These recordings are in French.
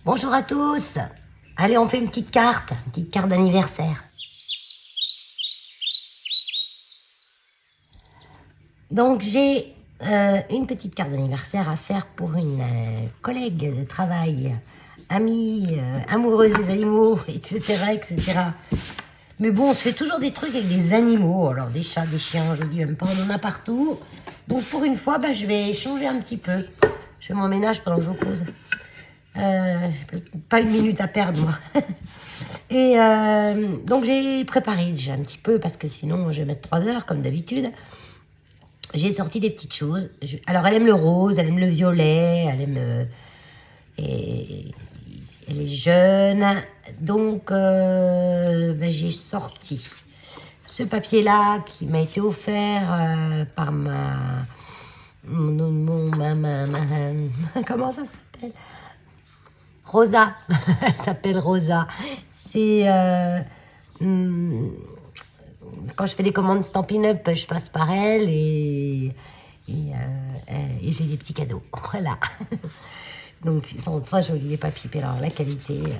Bonjour à tous. Allez, on fait une petite carte d'anniversaire. Donc, j'ai une petite carte d'anniversaire à faire pour une collègue de travail, amie, amoureuse des animaux, etc., etc. Mais bon, on se fait toujours des trucs avec des animaux. Alors, des chats, des chiens, je vous dis même pas, on en a partout. Donc, pour une fois, je vais changer un petit peu. Je fais mon ménage pendant que je vous pose. Pas une minute à perdre, moi. Et donc, j'ai préparé déjà un petit peu, parce que sinon, je vais mettre 3 heures, comme d'habitude. J'ai sorti des petites choses. Alors, elle aime le rose, elle aime le violet, elle aime... et elle est jeune. Donc, j'ai sorti ce papier-là qui m'a été offert par comment ça s'appelle? Rosa. Elle s'appelle Rosa. C'est... quand je fais des commandes Stampin' Up, je passe par elle et j'ai des petits cadeaux. Voilà. Donc, ils sont très jolis, les papiers. Alors, la qualité... voilà.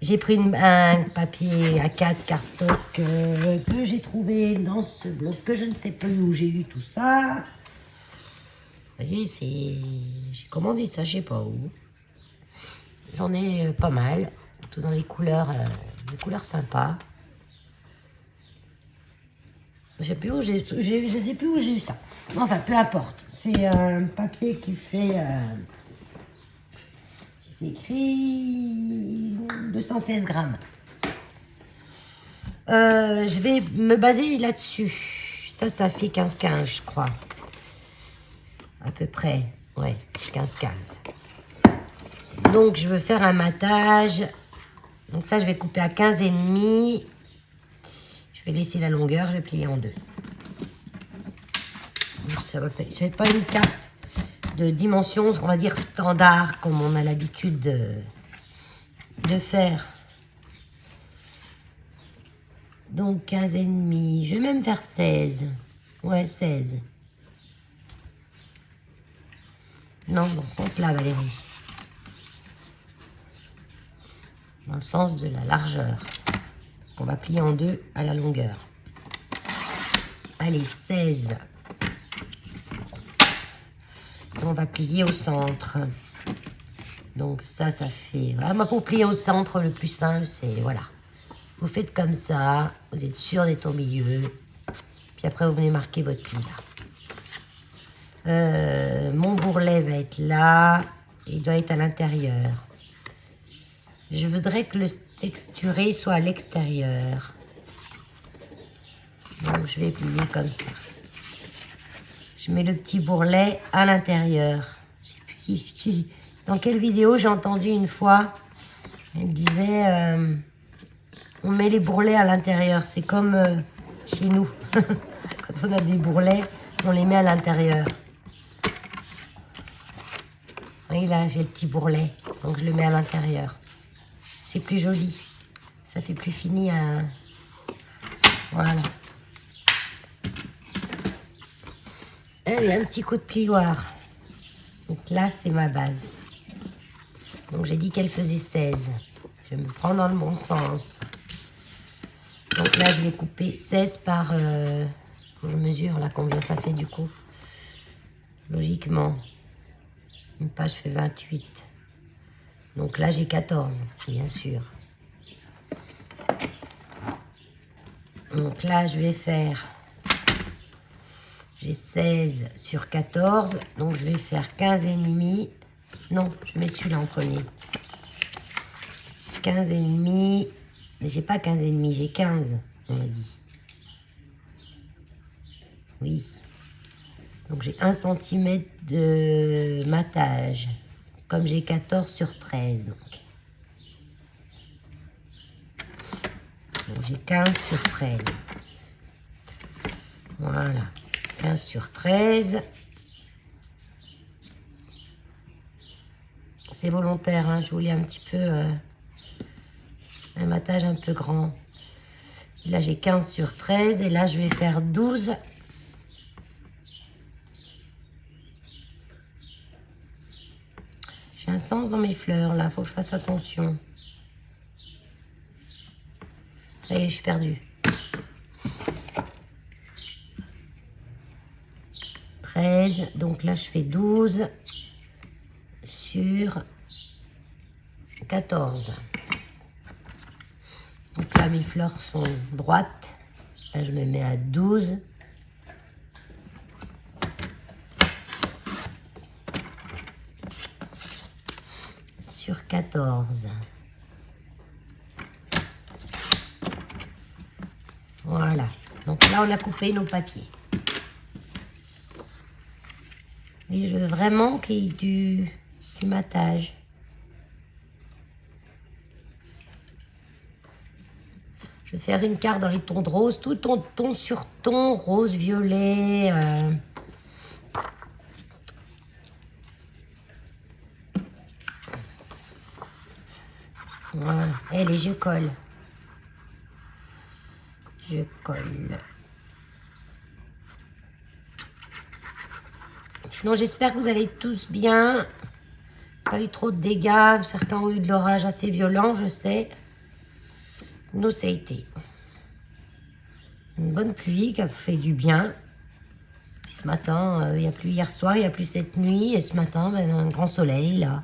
J'ai pris un papier A4 cardstock que j'ai trouvé dans ce bloc, que je ne sais plus où j'ai eu tout ça. Vous voyez, j'ai commandé ça, je ne sais pas où. J'en ai pas mal, tout dans les couleurs sympas. Je sais plus où je sais plus où j'ai eu ça. Enfin, peu importe. C'est un papier qui fait... c'est écrit 216 grammes. Je vais me baser là-dessus. Ça fait 15-15, je crois. À peu près. Ouais, 15-15. Donc, je veux faire un matage. Donc ça, je vais couper à 15,5. Je vais laisser la longueur, je vais plier en deux. Ça va pas une carte de dimension, on va dire standard, comme on a l'habitude de faire. Donc 15,5. Je vais même faire 16. Ouais, 16. Non, dans ce sens-là, Valérie. Dans le sens de la largeur. Parce qu'on va plier en deux à la longueur. Allez, 16. Et on va plier au centre. Donc ça fait... Voilà, moi, pour plier au centre, le plus simple, c'est... Voilà. Vous faites comme ça. Vous êtes sûr d'être au milieu. Puis après, vous venez marquer votre pli là. Mon bourrelet va être là. Il doit être à l'intérieur. Je voudrais que le texturé soit à l'extérieur. Donc, je vais plier comme ça. Je mets le petit bourrelet à l'intérieur. Je sais plus dans quelle vidéo j'ai entendu une fois. Elle disait, on met les bourrelets à l'intérieur. C'est comme chez nous. Quand on a des bourrelets, on les met à l'intérieur. Oui, là, j'ai le petit bourrelet. Donc, je le mets à l'intérieur. C'est plus joli. Ça fait plus fini à... Voilà. Allez, un petit coup de plioir. Donc là, c'est ma base. Donc j'ai dit qu'elle faisait 16. Je me prends dans le bon sens. Donc là, je vais couper 16 par... je mesure là combien ça fait du coup. Logiquement. Une page fait 28. Donc là, j'ai 14, bien sûr. Donc là, je vais faire... J'ai 16 sur 14. Donc je vais faire 15,5. Non, je vais mettre celui-là en premier. 15,5. Mais j'ai pas 15,5, j'ai 15, on m'a dit. Oui. Donc j'ai 1 cm de matage. Comme j'ai 14 sur 13, donc. Donc j'ai 15 sur 13. Voilà. 15 sur 13. C'est volontaire, hein, je voulais un petit peu... un matage un peu grand. Là, j'ai 15 sur 13. Et là, je vais faire 12. J'ai un sens dans mes fleurs, là. Faut que je fasse attention. Ça y est, je suis perdue. 13. Donc là, je fais 12 sur 14. Donc là, mes fleurs sont droites. Là, je me mets à 12. Sur 14. Voilà. Donc là, on a coupé nos papiers. Et je veux vraiment qu'il y ait du matage. Je vais faire une carte dans les tons de rose, tout ton sur ton, rose, violet. Voilà. Et je colle. Je colle. Sinon, j'espère que vous allez tous bien. Pas eu trop de dégâts. Certains ont eu de l'orage assez violent, je sais. Nous, ça a été une bonne pluie qui a fait du bien. Puis ce matin, il n'y a plus hier soir, il n'y a plus cette nuit. Et ce matin, ben, un grand soleil, là.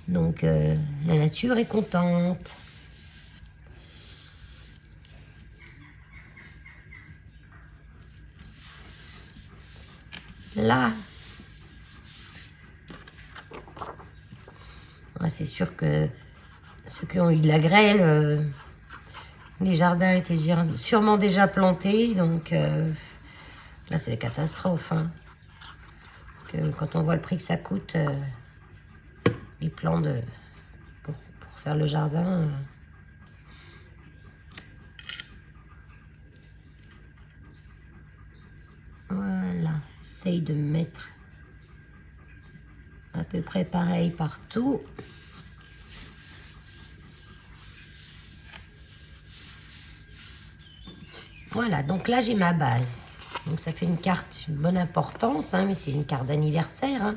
Donc, la nature est contente. Là, c'est sûr que ceux qui ont eu de la grêle, les jardins étaient sûrement déjà plantés. Donc, là, c'est la catastrophe. Hein. Parce que quand on voit le prix que ça coûte, les plants pour faire le jardin... Voilà, j'essaye de mettre à peu près pareil partout. Voilà, donc là j'ai ma base. Donc ça fait une carte, une bonne importance, hein, mais c'est une carte d'anniversaire. Hein.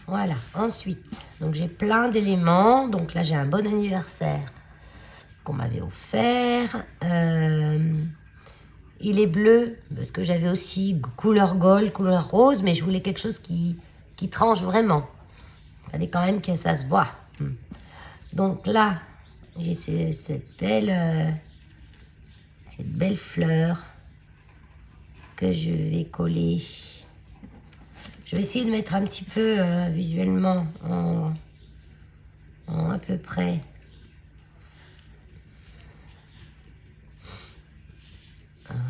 Voilà, ensuite, donc j'ai plein d'éléments. Donc là j'ai un bon anniversaire qu'on m'avait offert. Il est bleu, parce que j'avais aussi couleur gold, couleur rose, mais je voulais quelque chose qui tranche vraiment. Il fallait quand même que ça se voit. Donc là, j'ai cette belle fleur que je vais coller. Je vais essayer de mettre un petit peu visuellement en à peu près.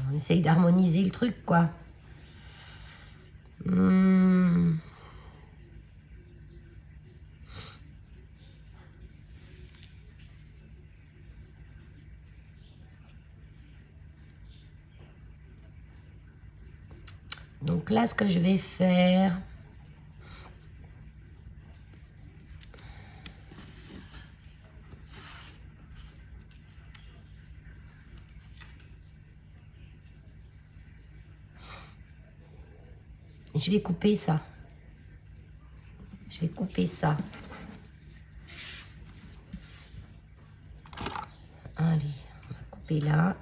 On essaye d'harmoniser le truc, quoi. Donc là, ce que je vais faire... Je vais couper ça. Je vais couper ça. Allez, on va couper là.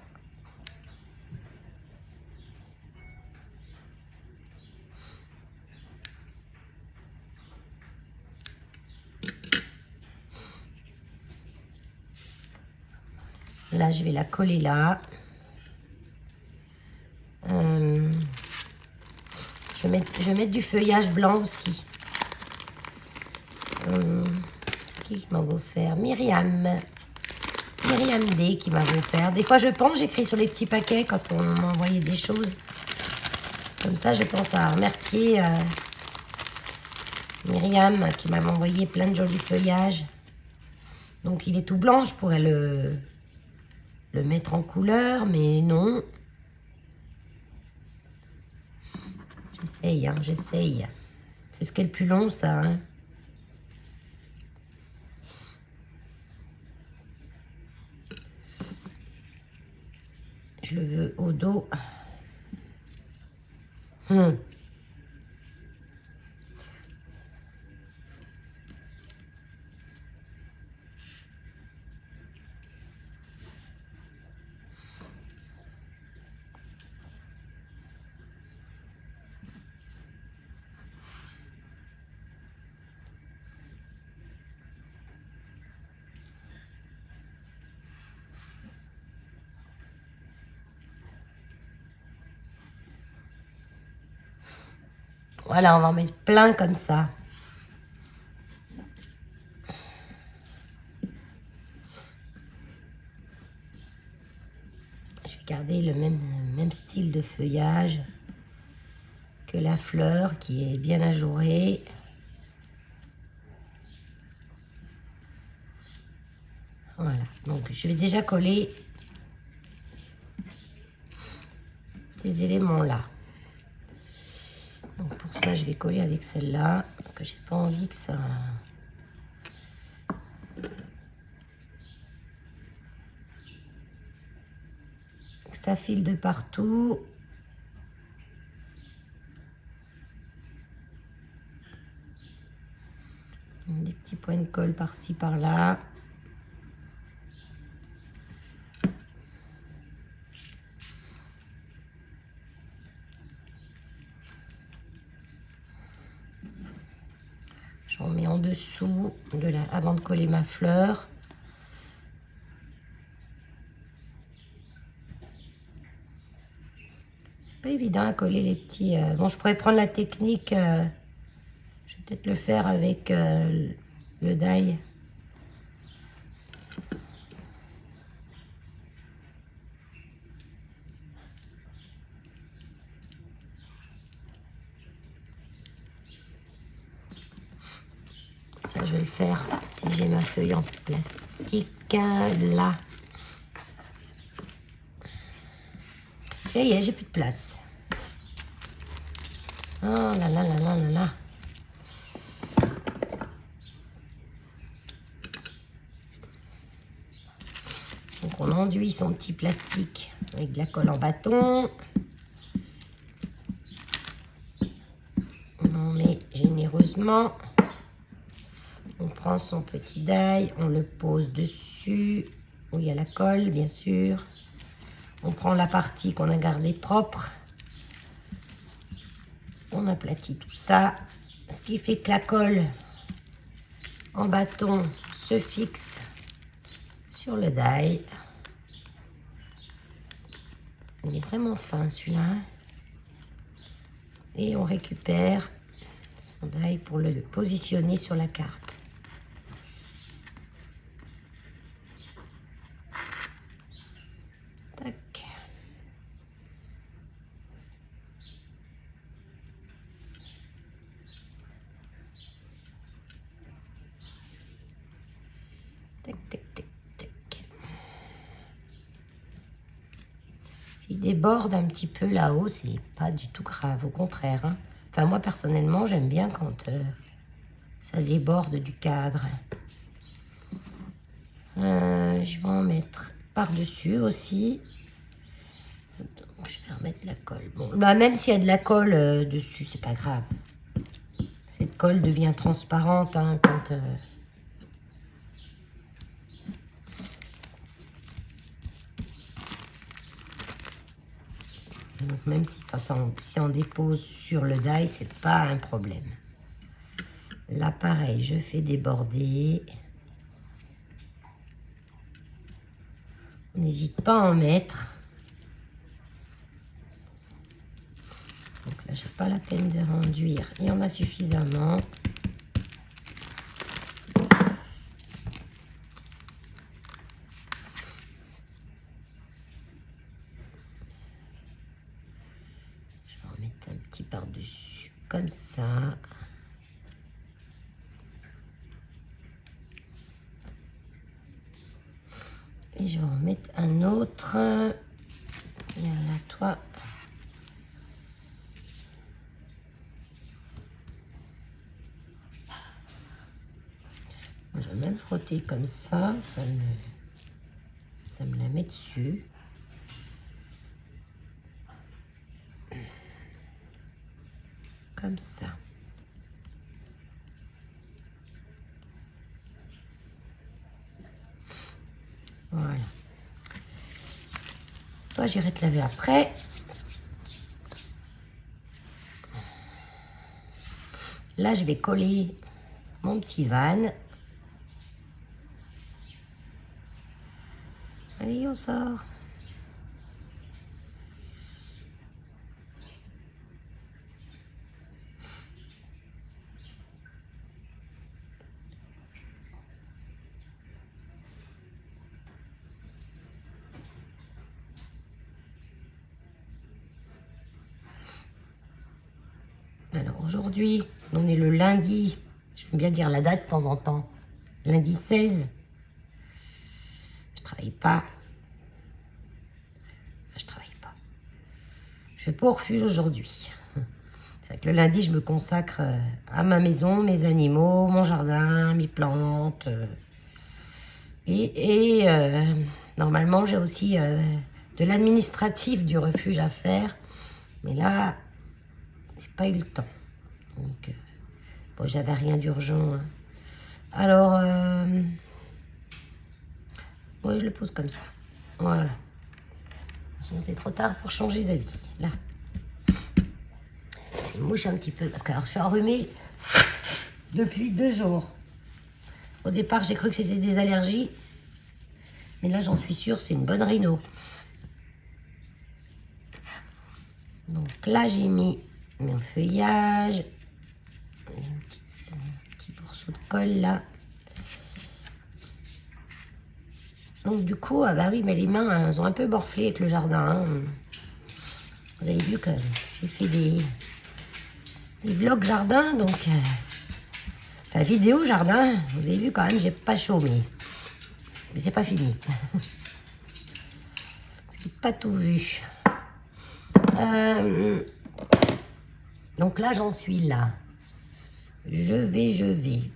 Là, je vais la coller là. Je vais mettre du feuillage blanc aussi. C'est qui m'a offert? Myriam D qui m'a offert. Des fois, je pense, j'écris sur les petits paquets quand on m'a envoyé des choses. Comme ça, je pense à remercier Myriam qui m'a envoyé plein de jolis feuillages. Donc, il est tout blanc. Je pourrais le mettre en couleur, mais non. J'essaye, hein, j'essaye. C'est ce qui est le plus long, ça. Hein. Je le veux au dos. Hmm. Voilà, on va en mettre plein comme ça. Je vais garder le même style de feuillage que la fleur qui est bien ajourée. Voilà, donc je vais déjà coller ces éléments-là. Donc pour ça, je vais coller avec celle-là, parce que j'ai pas envie que ça file de partout. Des petits points de colle par-ci, par-là. J'en mets en dessous avant de coller ma fleur. C'est pas évident à coller les petits... Bon, je pourrais prendre la technique... je vais peut-être le faire avec le die. Ça, je vais le faire si j'ai ma feuille en plastique. Là. Ça y est, j'ai plus de place. Oh là là là là là là. Donc on enduit son petit plastique avec de la colle en bâton. On en met généreusement. On prend son petit die, on le pose dessus, où il y a la colle, bien sûr. On prend la partie qu'on a gardée propre. On aplatit tout ça, ce qui fait que la colle en bâton se fixe sur le die. Il est vraiment fin celui-là. Et on récupère son die pour le positionner sur la carte. Tac. Tac, tac, tac, tac. S'il déborde un petit peu là-haut, c'est pas du tout grave, au contraire. Hein. Enfin, moi, personnellement, j'aime bien quand ça déborde du cadre. Je vais en mettre par-dessus aussi. Donc, je vais remettre la colle. Bon, là, même s'il y a de la colle dessus, c'est pas grave. Cette colle devient transparente hein, quand... Donc même si ça en dépose sur le die, c'est pas un problème. Là, pareil, je fais déborder. On n'hésite pas à en mettre. Donc là, j'ai pas la peine de renduire. Il y en a suffisamment. Je vais en mettre un petit par-dessus, comme ça. Et je vais en mettre un autre. Et là, toi. Je vais même frotter comme ça. Ça me la met dessus. Comme ça. Voilà. Toi, j'irai te laver après. Là, je vais coller mon petit van. Allez, on sort. Alors aujourd'hui, on est le lundi, j'aime bien dire la date de temps en temps, lundi 16. Je travaille pas. Je travaille pas. Je vais pas au refuge aujourd'hui. C'est vrai que le lundi, je me consacre à ma maison, mes animaux, mon jardin, mes plantes. Normalement, j'ai aussi de l'administratif du refuge à faire. Mais là, j'ai pas eu le temps. Donc, bon, j'avais rien d'urgent. Hein. Alors, ouais, je le pose comme ça. Voilà. C'est trop tard pour changer d'avis. Là. Je me mouche un petit peu parce que alors, je suis enrhumée depuis 2 jours. Au départ, j'ai cru que c'était des allergies. Mais là, j'en suis sûre, c'est une bonne rhino. Donc là, j'ai mis mon feuillage. Un petit morceau de colle là. Donc du coup, ah bah oui, mais les mains, elles ont un peu morflé avec le jardin. Hein. Vous avez vu que j'ai fait des vlogs jardin, donc... enfin, vidéo jardin. Vous avez vu quand même, j'ai pas chômé. Mais c'est pas fini. C'est pas tout vu. Donc là, j'en suis là. Je vais.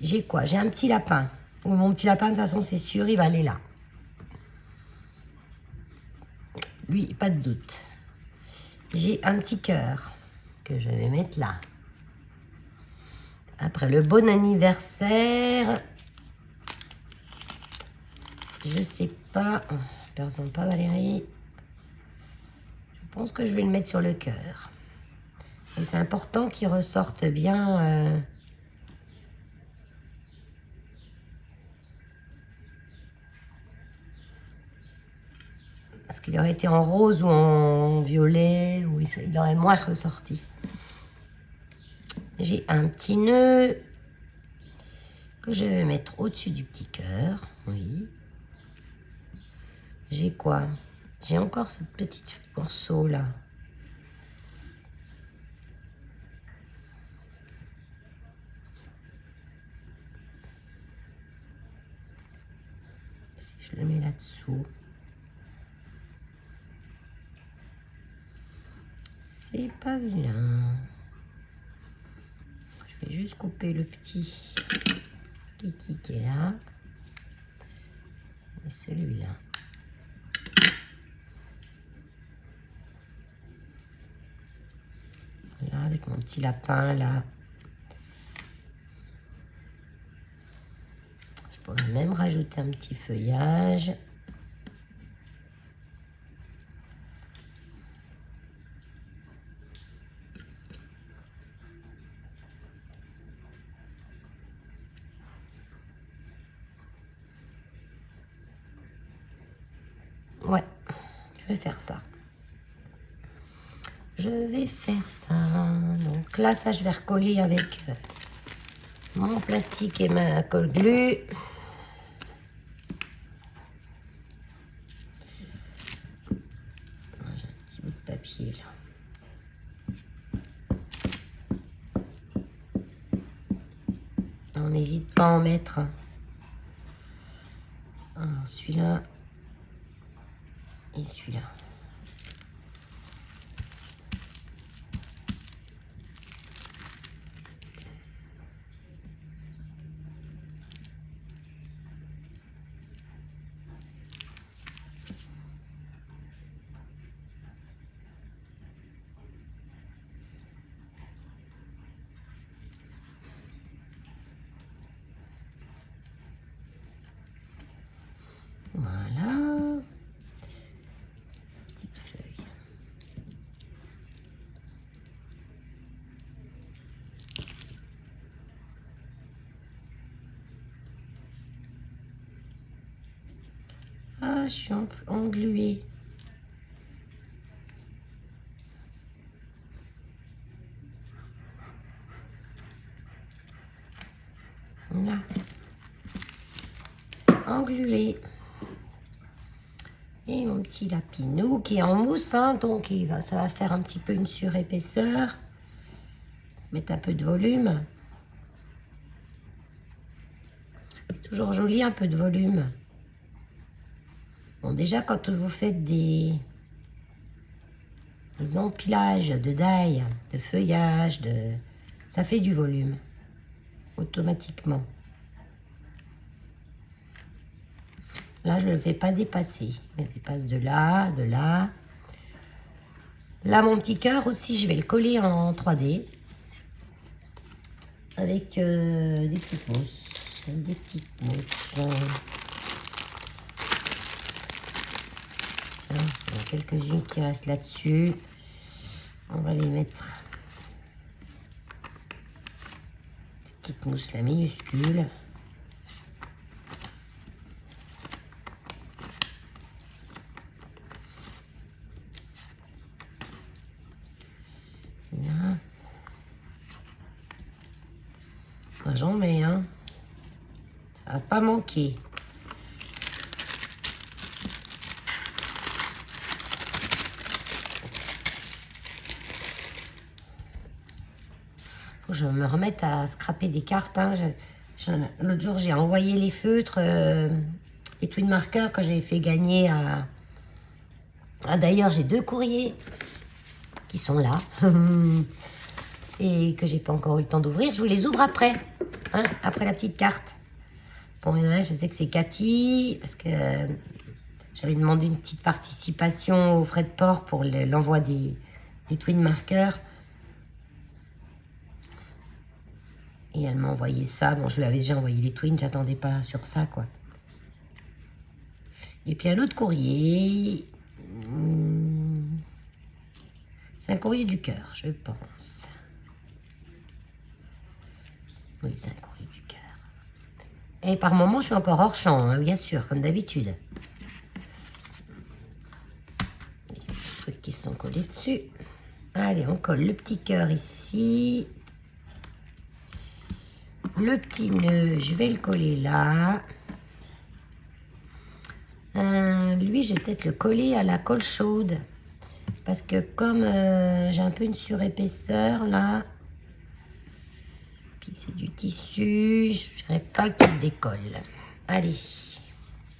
J'ai quoi? J'ai un petit lapin. Mon petit lapin, de toute façon, c'est sûr, il va aller là. Lui, pas de doute. J'ai un petit cœur que je vais mettre là. Après le bon anniversaire, je sais pas. Personne pas Valérie. Je pense que je vais le mettre sur le cœur. Et c'est important qu'il ressorte bien. Parce qu'il aurait été en rose ou en violet, ou il aurait moins ressorti. J'ai un petit nœud que je vais mettre au-dessus du petit cœur. Oui. J'ai quoi? J'ai encore cette petite morceau là. Si je le mets là-dessous. C'est pas vilain. Je vais juste couper le petit kiki qui est là. Et celui-là. Là, avec mon petit lapin, là. Je pourrais même rajouter un petit feuillage. Ouais, je vais faire ça. Je vais faire ça. Donc là, ça, je vais recoller avec mon plastique et ma colle glue. J'ai un petit bout de papier là. On n'hésite pas à en mettre. Alors, celui-là et celui-là. je suis engluée. Là. Engluée. Et mon petit lapinou qui est en mousse, hein, donc ça va faire un petit peu une surépaisseur. Mettre un peu de volume. C'est toujours joli, un peu de volume. Bon, déjà, quand vous faites des empilages de dailles, de feuillage, ça fait du volume, automatiquement. Là, je ne le fais pas dépasser. Je dépasse de là, de là. Là, mon petit cœur aussi, je vais le coller en 3D. Avec des petites mousses. Des petites mousses. Tiens, il y en a quelques-unes qui restent là-dessus. On va les mettre. Des petites mousses là, minuscules. Là. J'en mets, hein. Ça va pas manquer. Faut que je me remette à scraper des cartes, hein. L'autre jour, j'ai envoyé les feutres, les twin markers que j'ai fait gagner à... Ah, d'ailleurs, j'ai 2 courriers qui sont là et que j'ai pas encore eu le temps d'ouvrir. Je vous les ouvre après, hein, après la petite carte. Bon, je sais que c'est Cathy, parce que j'avais demandé une petite participation aux frais de port pour l'envoi des twin markers. Et elle m'a envoyé ça. Bon, je lui avais déjà envoyé les twins, j'attendais pas sur ça, quoi. Et puis un autre courrier. C'est un courrier du cœur, je pense. Oui, c'est un courrier du cœur. Et par moment, je suis encore hors champ, hein, bien sûr, comme d'habitude. Les trucs qui sont collés dessus. Allez, on colle le petit cœur ici. Le petit nœud, je vais le coller là. Lui, je vais peut-être le coller à la colle chaude. Parce que comme j'ai un peu une surépaisseur là, puis c'est du tissu, je ne voudrais pas qu'il se décolle. Allez,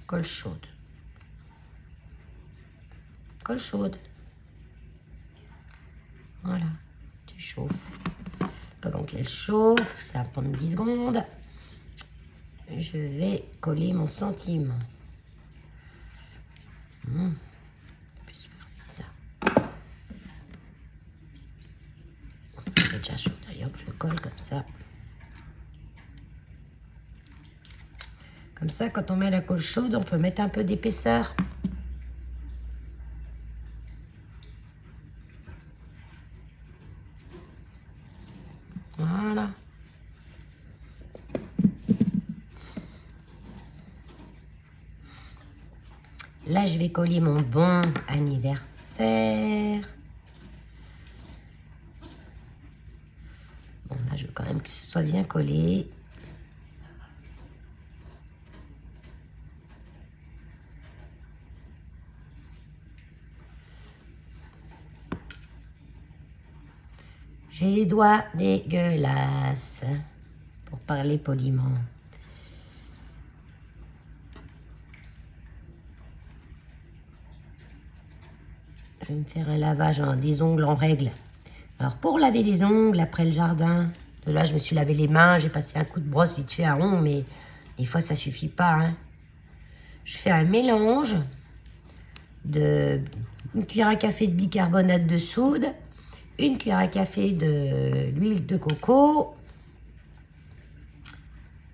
colle chaude. Colle chaude. Voilà, tu chauffes. Pendant qu'elle chauffe, ça va prendre 10 secondes. Je vais coller mon centime. Plus ça. Elle est déjà chaude. Allez hop, je le colle comme ça. Comme ça, quand on met la colle chaude, on peut mettre un peu d'épaisseur. Voilà. Là, je vais coller mon bon anniversaire. Bon, là, je veux quand même que ce soit bien collé. J'ai les doigts dégueulasses, pour parler poliment. Je vais me faire un lavage des ongles en règle. Alors, pour laver les ongles après le jardin, là, je me suis lavé les mains, j'ai passé un coup de brosse vite fait à ongles, mais des fois, ça suffit pas, hein. Je fais un mélange de une cuillère à café de bicarbonate de soude, une cuillère à café de l'huile de coco.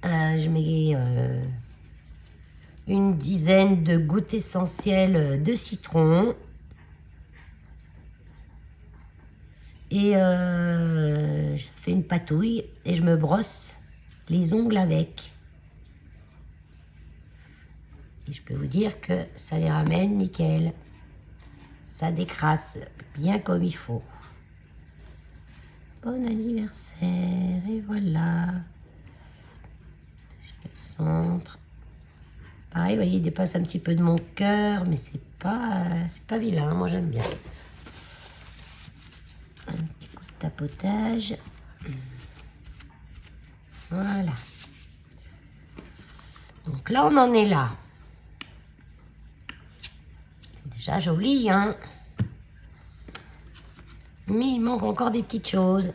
Je mets une dizaine de gouttes essentielles de citron. Et ça fait une patouille et je me brosse les ongles avec. Et je peux vous dire que ça les ramène nickel. Ça décrasse bien comme il faut. Bon anniversaire, et voilà. Je le centre. Pareil, vous voyez, il dépasse un petit peu de mon cœur, mais c'est pas vilain, moi j'aime bien. Un petit coup de tapotage. Voilà. Donc là, on en est là. C'est déjà joli, hein? Mais il manque encore des petites choses.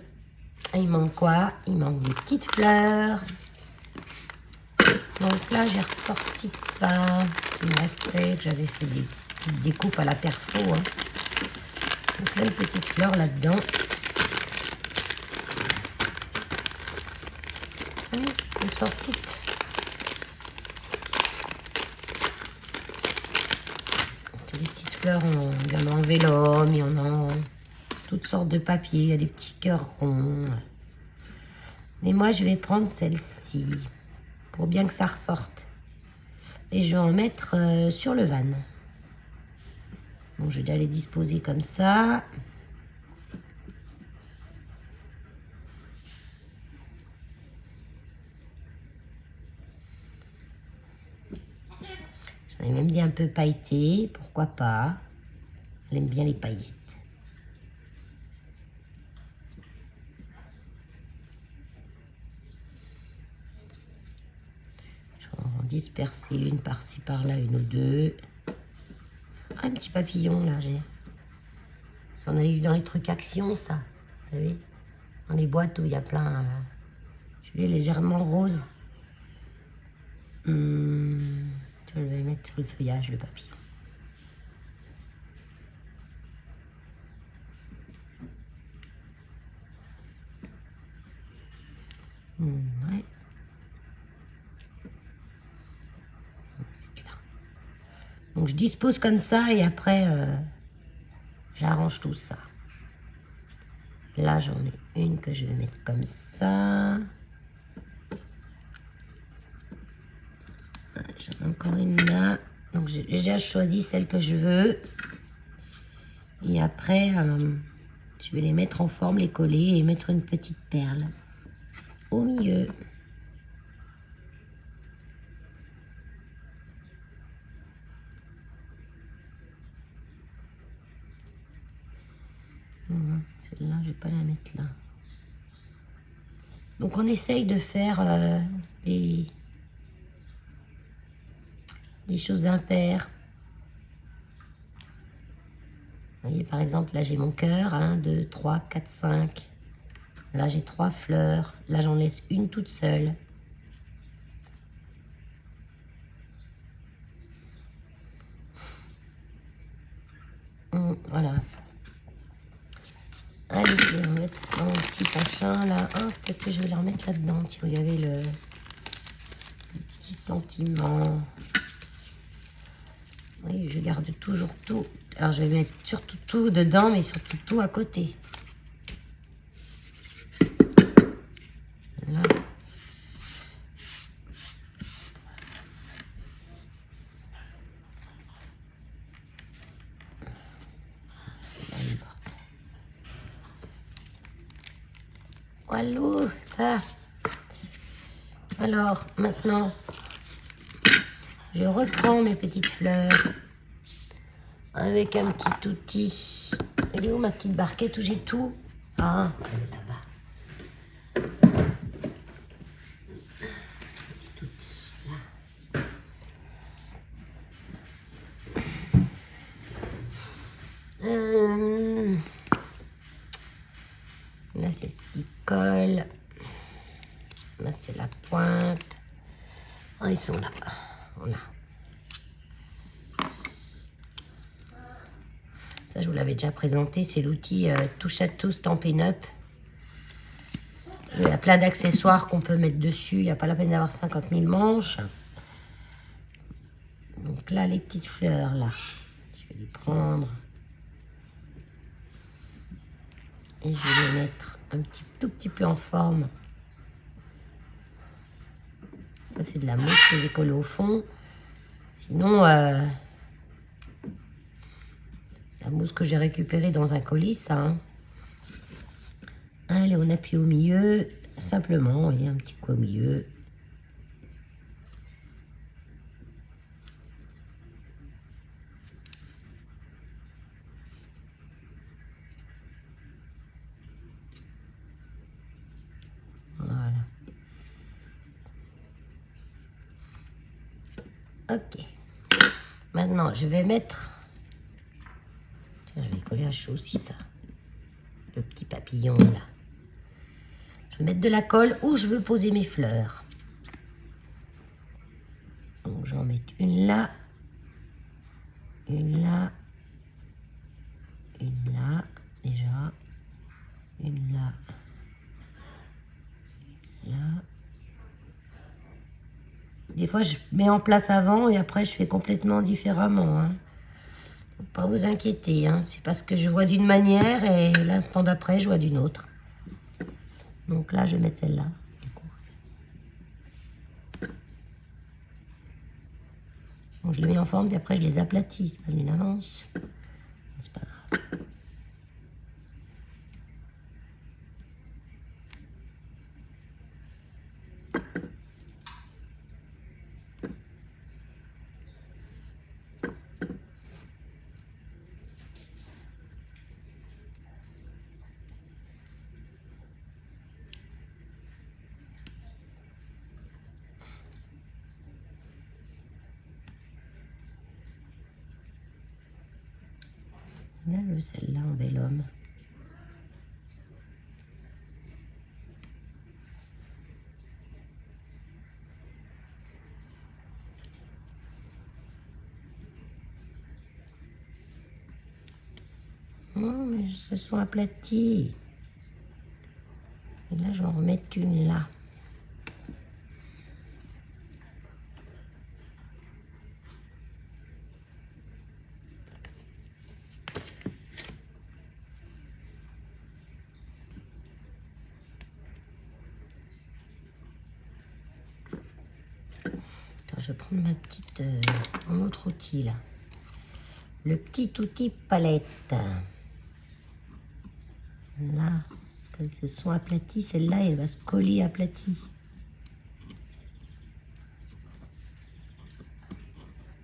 Il manque quoi? Il manque des petites fleurs. Donc là, j'ai ressorti ça. Il me restait, que j'avais fait des petites découpes à la perfo. Hein. Donc plein de petites fleurs là-dedans. Je sors toutes. C'est des petites fleurs, on vient d'enlever l'homme, et on a toutes sortes de papiers, il y a des petits cœurs ronds. Mais moi, je vais prendre celle-ci, pour bien que ça ressorte. Et je vais en mettre sur le van. Bon, je vais déjà les disposer comme ça. J'en ai même dit un peu pailleté, pourquoi pas. Elle aime bien les paillettes. Je vais en disperser une par-ci par-là, une ou deux. Ah, un petit papillon là, j'ai. J'en ai eu dans les trucs Action, ça. Vous savez, dans les boîtes où il y a plein. Celui-là est légèrement rose. Je vais le mettre sur le feuillage, le papillon. Ouais. Donc je dispose comme ça et après j'arrange tout ça. Là j'en ai une que je vais mettre comme ça. J'en ai encore une là. Donc j'ai déjà choisi celle que je veux. Et après je vais les mettre en forme, les coller et mettre une petite perle au milieu. Celle-là, je vais pas la mettre là. Donc on essaye de faire des choses impaires. Vous voyez, par exemple, là j'ai mon cœur, 1, 2, 3, 4, 5. Là j'ai 3 fleurs. Là j'en laisse une toute seule. Voilà. Allez, je vais remettre dans mon petit machin là. Ah, peut-être que je vais la remettre là-dedans. Tiens, il y avait le petit sentiment. Oui, je garde toujours tout. Alors, je vais mettre surtout tout dedans, mais surtout tout à côté. Là. C'est là, il est morte. Voilà, ça. Alors, maintenant, je reprends mes petites fleurs avec un petit outil. Elle est où ma petite barquette où j'ai tout? Ah, elle est là-bas. Petit outil, là. Là, c'est ce qui colle. Là, c'est la pointe. Oh, ils sont là. Voilà. Ça, je vous l'avais déjà présenté. C'est l'outil Touche à tout Stampin' Up. Il y a plein d'accessoires qu'on peut mettre dessus. Il n'y a pas la peine d'avoir 50 000 manches. Donc là, les petites fleurs, là. Je vais les prendre. Et je vais les mettre tout petit peu en forme. Ça, c'est de la mousse que j'ai collée au fond. Sinon, la mousse que j'ai récupérée dans un colis, ça. Hein. Allez, on appuie au milieu. Simplement, il y a un petit coup au milieu. Voilà. Ok. Maintenant, je vais mettre... Tiens, je vais coller à chaud aussi, ça. Le petit papillon, là. Je vais mettre de la colle où je veux poser mes fleurs. Donc, j'en mets une là. Une là. Une là, déjà. Une là. Là. Des fois, je mets en place avant et après, je fais complètement différemment. Hein. Faut pas vous inquiéter. Hein. C'est parce que je vois d'une manière et l'instant d'après, je vois d'une autre. Donc là, je vais mettre celle-là. Du coup. Donc, je les mets en forme, puis après, je les aplatis. Pas une avance. C'est pas grave. Là, celle-là en vélum. Non, mais ils se sont aplatis. Et là, je vais en remettre une là. Attends, je vais prendre ma petite, mon autre outil là. Le petit outil palette. Là, parce qu'elles se sont aplaties, celle-là, elle va se coller aplatie.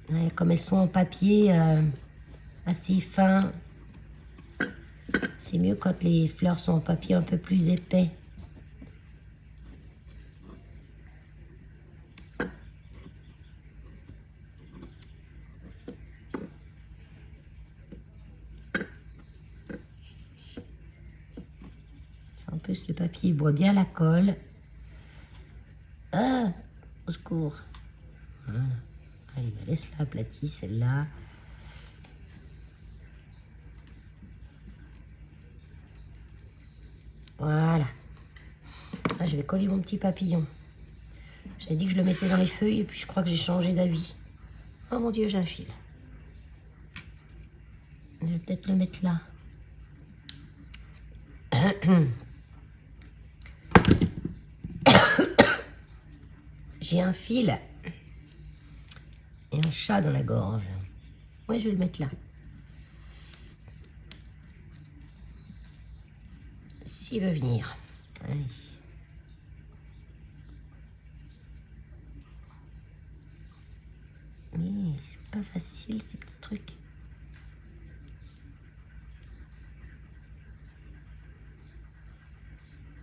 Ouais, comme elles sont en papier assez fin, c'est mieux quand les fleurs sont en papier un peu plus épais. En plus, le papier boit bien la colle. Ah, au secours. Voilà. Allez, laisse-la aplatie, celle-là. Voilà. Là, je vais coller mon petit papillon. J'avais dit que je le mettais dans les feuilles et puis je crois que j'ai changé d'avis. Oh mon Dieu, j'ai un fil. Je vais peut-être le mettre là. J'ai un fil et un chat dans la gorge. Ouais, je vais le mettre là. S'il veut venir. Allez. Mais c'est pas facile ces petits trucs.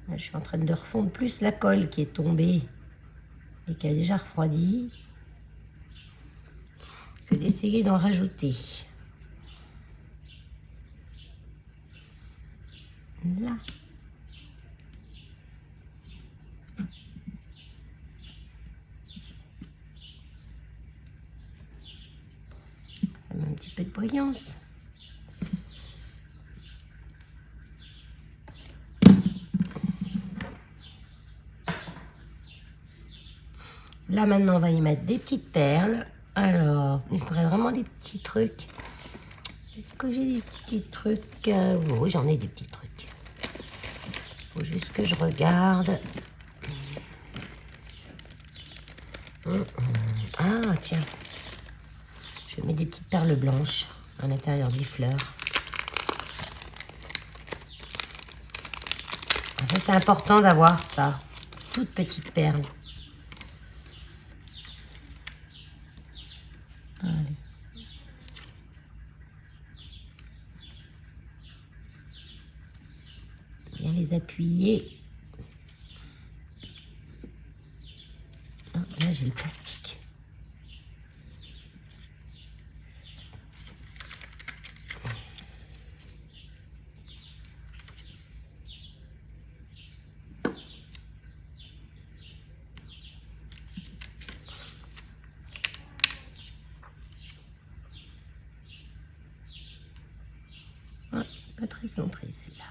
Là, je suis en train de refondre plus la colle qui est tombée et qui a déjà refroidi que d'essayer d'en rajouter. Là. Ça met un petit peu de brillance. Là, maintenant, on va y mettre des petites perles. Alors, il faudrait vraiment des petits trucs. Est-ce que j'ai des petits trucs? Oui, j'en ai des petits trucs. Il faut juste que je regarde. Ah, tiens. Je mets des petites perles blanches à l'intérieur des fleurs. Ça, c'est important d'avoir ça. Toutes petites perles. Allez. Bien les appuyer. Ah, là, j'ai le plastique. Ah, pas très centrée celle-là.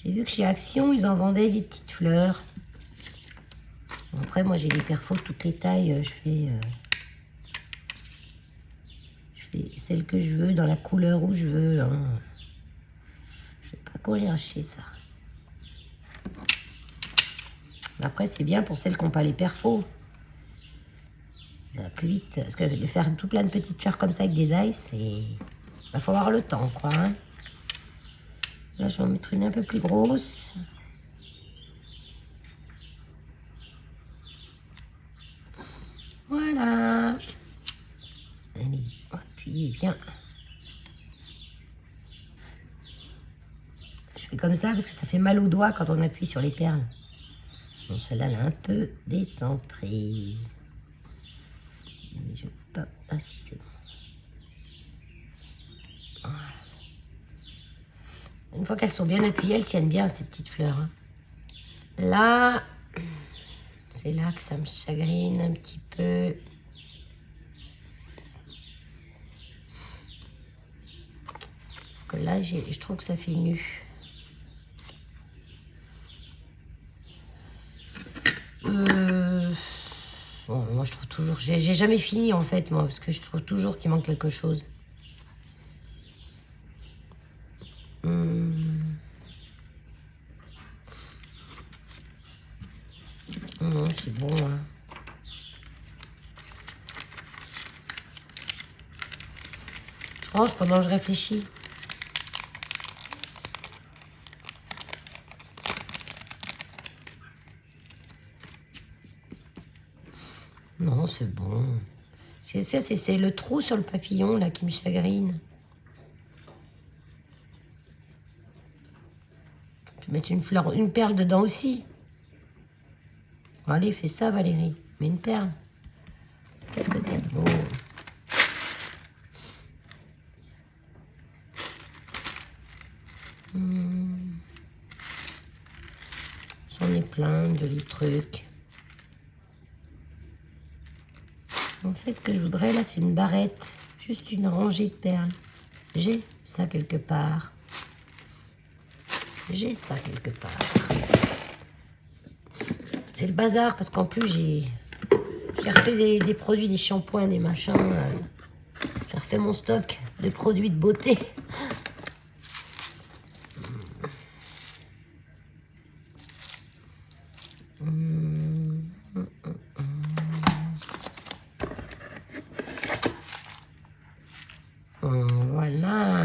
J'ai vu que chez Action, ils en vendaient des petites fleurs. Après, moi, j'ai les perfos de toutes les tailles. Je fais celle que je veux, dans la couleur où je veux. Hein. Je ne vais pas courir acheter ça. Mais après, c'est bien pour celles qui n'ont pas les perfos. Ça va plus vite. Parce que de faire tout plein de petites fleurs comme ça avec des dies, c'est... Il faut avoir le temps, quoi. Hein. Là, je vais en mettre une un peu plus grosse. Voilà. Allez, appuyez bien. Je fais comme ça parce que ça fait mal aux doigts quand on appuie sur les perles. Bon, celle-là, elle est un peu décentrée. Mais je peux pas... Ah si, c'est bon. Voilà. Une fois qu'elles sont bien appuyées, elles tiennent bien, ces petites fleurs. Hein. Là, c'est là que ça me chagrine un petit peu. Parce que là, je trouve que ça fait nu. Bon, moi, je trouve toujours... J'ai jamais fini, en fait, moi, parce que je trouve toujours qu'il manque quelque chose. Non, c'est bon, hein. Je range pendant que je réfléchis. Non, c'est bon. C'est le trou sur le papillon, là, qui me chagrine. Je vais mettre une fleur, une perle dedans aussi. Allez, fais ça, Valérie. Mets une perle. Qu'est-ce que t'as de beau. J'en ai plein de jolis trucs. En fait, ce que je voudrais, là, c'est une barrette. Juste une rangée de perles. J'ai ça quelque part. J'ai ça quelque part. C'est le bazar, parce qu'en plus, j'ai refait des produits, des shampoings, des machins. J'ai refait mon stock de produits de beauté. Voilà.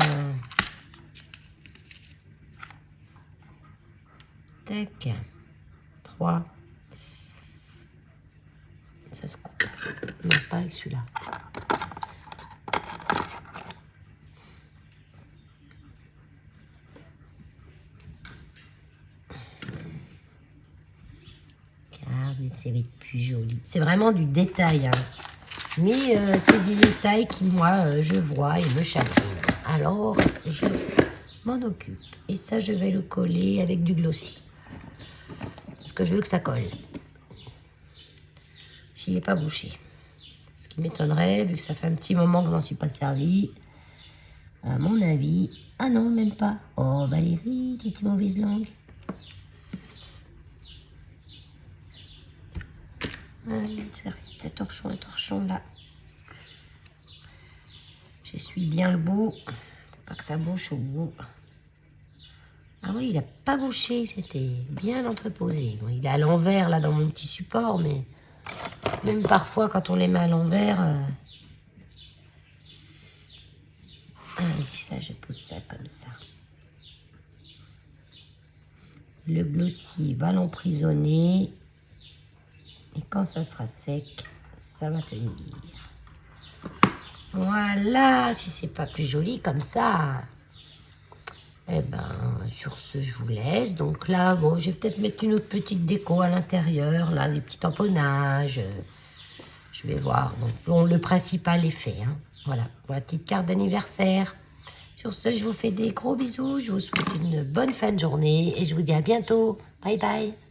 Tac. 3. Ça se coupe. Non, pas avec celui-là. Ça va être plus joli. C'est vraiment du détail. Hein. Mais c'est des détails qui, moi, je vois et me chagrinent. Alors, je m'en occupe. Et ça, je vais le coller avec du glossy. Parce que je veux que ça colle. S'il n'est pas bouché. Ce qui m'étonnerait, vu que ça fait un petit moment que je n'en suis pas servi. À mon avis... Ah non, même pas. Oh, Valérie, t'es une mauvaise langue. Une serviette, un torchon là. J'essuie bien le bout. Pour pas que ça bouche au bout. Ah oui, il a pas bouché, c'était bien entreposé. Bon, il est à l'envers, là, dans mon petit support, mais même parfois, quand on les met à l'envers... Ah oui, ça, je pose ça comme ça. Le glossy va l'emprisonner. Et quand ça sera sec, ça va tenir. Voilà, si c'est pas plus joli comme ça. Eh ben, sur ce, je vous laisse. Donc là, bon, je vais peut-être mettre une autre petite déco à l'intérieur, là, des petits tamponnages. Je vais voir. Donc, bon, le principal est fait. Hein. Voilà, pour la petite carte d'anniversaire. Sur ce, je vous fais des gros bisous. Je vous souhaite une bonne fin de journée et je vous dis à bientôt. Bye bye.